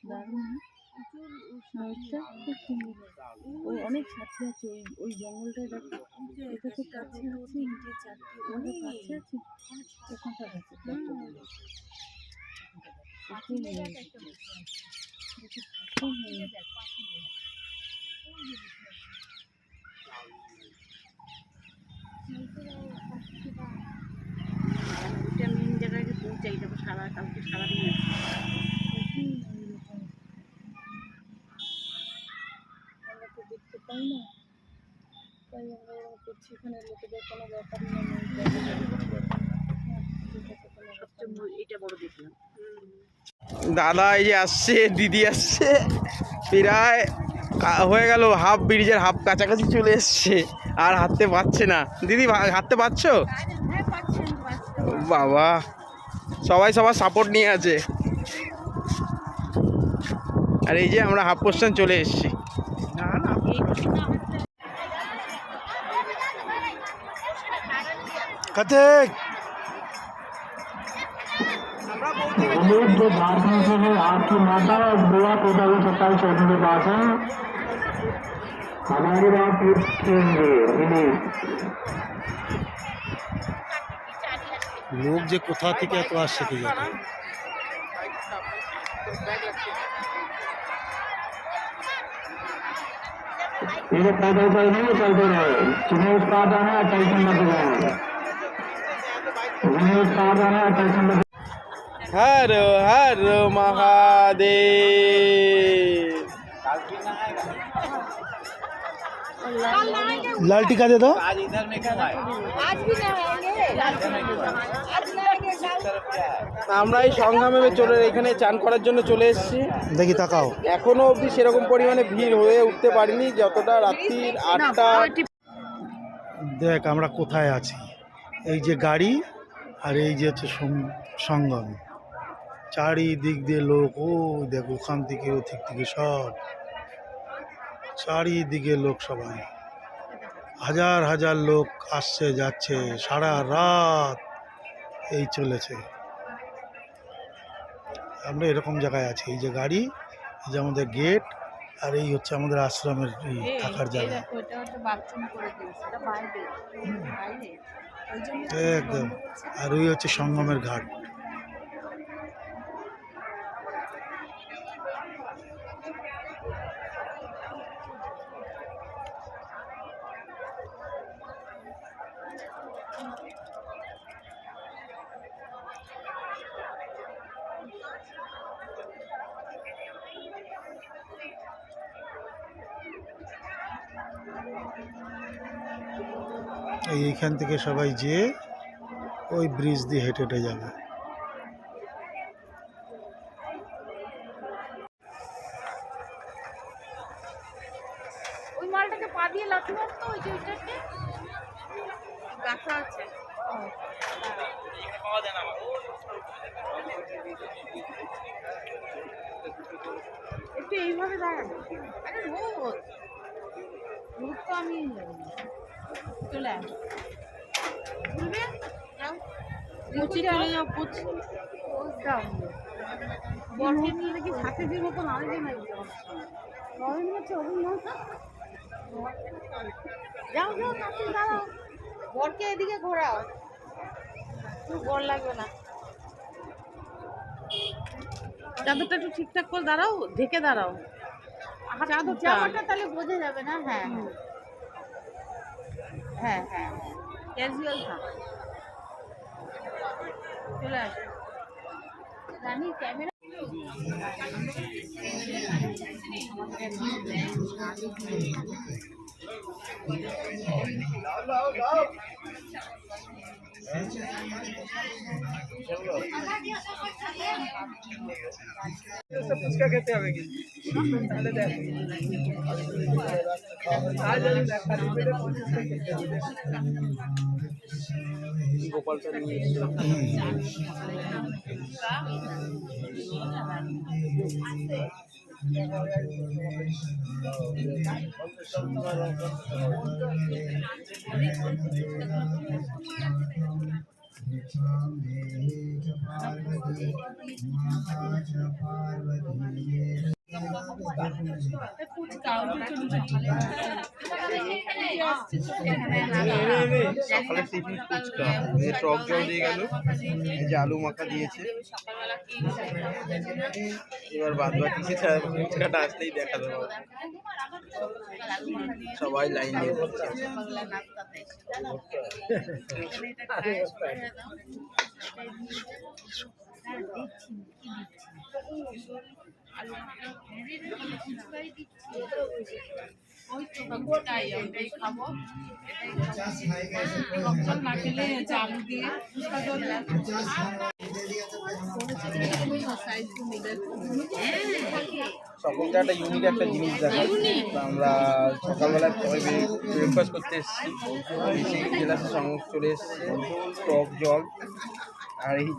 দারুণ সাইডটা খুব সুন্দর। ওই অনেক সাথে আছে ওই জঙ্গলটায় দেখো, এটা তো কাছে আছে, অনেক কাছে আছে ওখানটা আছে। এটা মেন জায়গায় পৌঁছাই যাবো সারা কালকে সারাদিন আমরা তো দেখতে পাই না, তাই আমরা এরকম করছি। এখানে লোকেদের কোনো ব্যাপারই না, সবচেয়ে এটা বড় দেখলাম। দাদা এই যে আসছে, দিদি আসছে, প্রায় হয়ে গেল হাফ ব্রিজের হাফ কাছাকাছি চলে এসছে, আর হাঁটতে পারছে না। দিদি হাঁটতে পারছো? বাবা সবাই সবার সাপোর্ট নিয়ে আছে। আর এই যে আমরা হাফ পোর্শন চলে এসেছি। जो झारखंड से है आपकी माता बुआ कोटाली सत्ताईस चौधरी के पास है, हमारी बात पूछेंगे। লোক যে কোথা থেকে এত আসছে কি জানে। ये पैदल चल नहीं चलते रहे, जिन्हें इस पार जाना है टेंशन मत जाए, जिन्हें इस पार जाना है टेंशन मत। हर हर महादेव। लाल टीका दे दो। आज इधर में क्यों आए? आज भी नहाएंगे, आज नहाएंगे। আমরা এই সংগ্রামে চলে এখানে চান করার জন্য চলে এসেছি। দেখি তাকাও। এখনো অবধি সেরকম পরিমাণে ভিড় হয়ে উঠতে পারিনি যতটা রাত্রির 8টা। দেখ আমরা কোথায় আছি, এই যে গাড়ি আর এই যে হচ্ছে সঙ্গম, চারিদিক দিয়ে লোক। ও দেখ ওখান থেকে ও দিক থেকে সব চারিদিকে লোক, সবাই হাজার হাজার লোক আসছে যাচ্ছে, সারা রাত এই চলেছে। আমরা এরকম জায়গায় আছি, এই যে গাড়ি, এই যে আমাদের গেট, আর এই হচ্ছে আমাদের আশ্রমের থাকার জায়গা। একদম। আর ওই হচ্ছে সঙ্গমের ঘাট। এইখান থেকে সবাই যেয়ে ওই ব্রিজ দিয়ে হেঁটে হেঁটে যাবে। ওই মালটাকে পা দিয়ে লাথি মারতো, ওই যে ওইটাকে গাছা আছে। একটু এইভাবে দাঁড়ানো। আরে রোদ রোদ তো আমি চলে আসবো। বুঝবে যাও, পচে চলে যাও, পচে যাও। বরকে নিয়ে নাকি সাথে দিয়ে মতো নাড়বে না, নরম হচ্ছে অভিনয়। যাও যাও, কাছে দাঁড়াও, বরকে এদিকে ঘোরাও, খুব বর লাগবে না। চাদরটা একটু ঠিকঠাক করে দাঁড়াও, ঢেকে দাঁড়াও চাদরটা, তাহলে বোঝা যাবে না। হ্যাঁ হ্যাঁ হ্যাঁ, ক্যাজুয়াল থাক। চলে আসো রানি, ক্যামেরা ফুচকা খেতে হবে কিন্তু তাহলে দেখ গোপালটা নিয়ে সকালে টিফিন ফুচকা টক জল দিয়ে গেল, এই যে আলু মাখা দিয়েছে। এবার বাদ বাকি ফুচকাটা আসলেই দেখা দেবো। সবাই লাইন দিয়ে বসছে। সকলটা একটা ইউনিক একটা জিনিস দেখা। আমরা সকালবেলায় সবাই ব্রেকফাস্ট করতে এসেছি, এসে গ্লাসে চলে এসছে টক জল আর এই